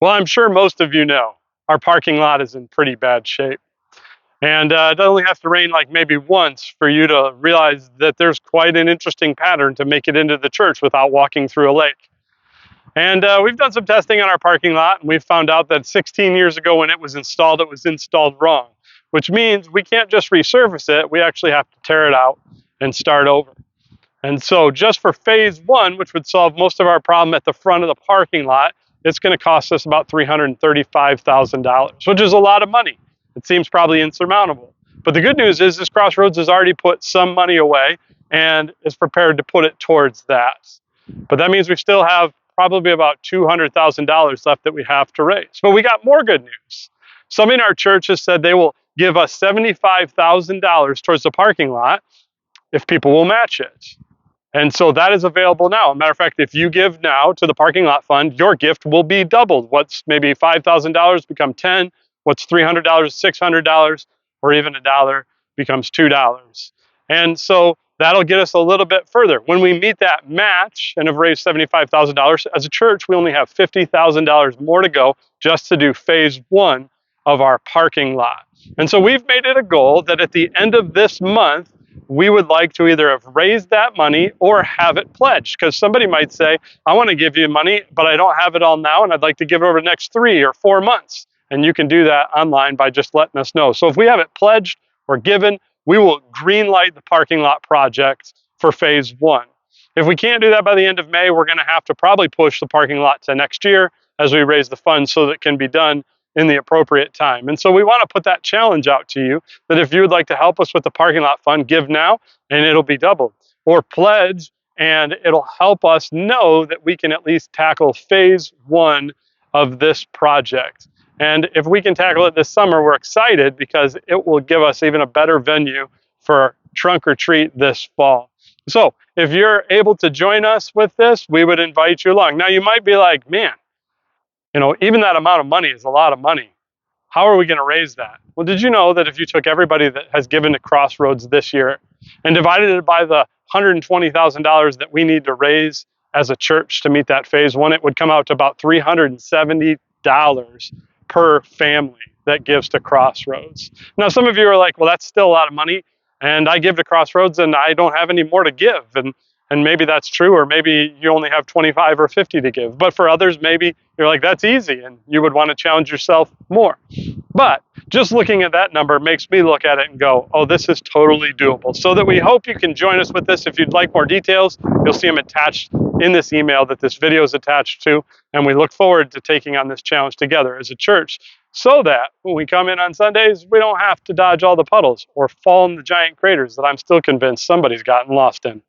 Well, I'm sure most of you know our parking lot is in pretty bad shape. And it only has to rain like maybe once for you to realize that there's quite an interesting pattern to make it into the church without walking through a lake. And we've done some testing on our parking lot, and we've found out that 16 years ago when it was installed wrong, which means we can't just resurface it, we actually have to tear it out and start over. And so just for phase one, which would solve most of our problem at the front of the parking lot, it's going to cost us about $335,000, which is a lot of money. It seems probably insurmountable. But the good news is this Crossroads has already put some money away and is prepared to put it towards that. But that means we still have probably about $200,000 left that we have to raise. But we got more good news. Somebody in our church has said they will give us $75,000 towards the parking lot if people will match it. And so that is available now. As a matter of fact, if you give now to the parking lot fund, your gift will be doubled. What's maybe $5,000 become 10, what's $300, $600, or even $1 becomes $2. And so that'll get us a little bit further. When we meet that match and have raised $75,000 as a church, we only have $50,000 more to go just to do phase one of our parking lot. And so we've made it a goal that at the end of this month, we would like to either have raised that money or have it pledged, because somebody might say, I want to give you money, but I don't have it all now, and I'd like to give it over the next 3 or 4 months. And you can do that online by just letting us know. So if we have it pledged or given, we will green light the parking lot project for phase one. If we can't do that by the end of May, we're going to have to probably push the parking lot to next year as we raise the funds so that it can be done in the appropriate time. And so we want to put that challenge out to you that if you would like to help us with the parking lot fund, give now and it'll be doubled, or pledge and it'll help us know that we can at least tackle phase one of this project. And if we can tackle it this summer, we're excited because it will give us even a better venue for trunk or treat this fall. So if you're able to join us with this, we would invite you along. Now you might be like, man, even that amount of money is a lot of money. How are we going to raise that? Well, did you know that if you took everybody that has given to Crossroads this year and divided it by the $120,000 that we need to raise as a church to meet that phase one, it would come out to about $370 per family that gives to Crossroads. Now, some of you are like, well, that's still a lot of money, and I give to Crossroads and I don't have any more to give. And maybe that's true, or maybe you only have 25 or 50 to give. But for others, maybe you're like, that's easy, and you would want to challenge yourself more. But just looking at that number makes me look at it and go, oh, this is totally doable. So that we hope you can join us with this. If you'd like more details, you'll see them attached in this email that this video is attached to. And we look forward to taking on this challenge together as a church so that when we come in on Sundays, we don't have to dodge all the puddles or fall in the giant craters that I'm still convinced somebody's gotten lost in.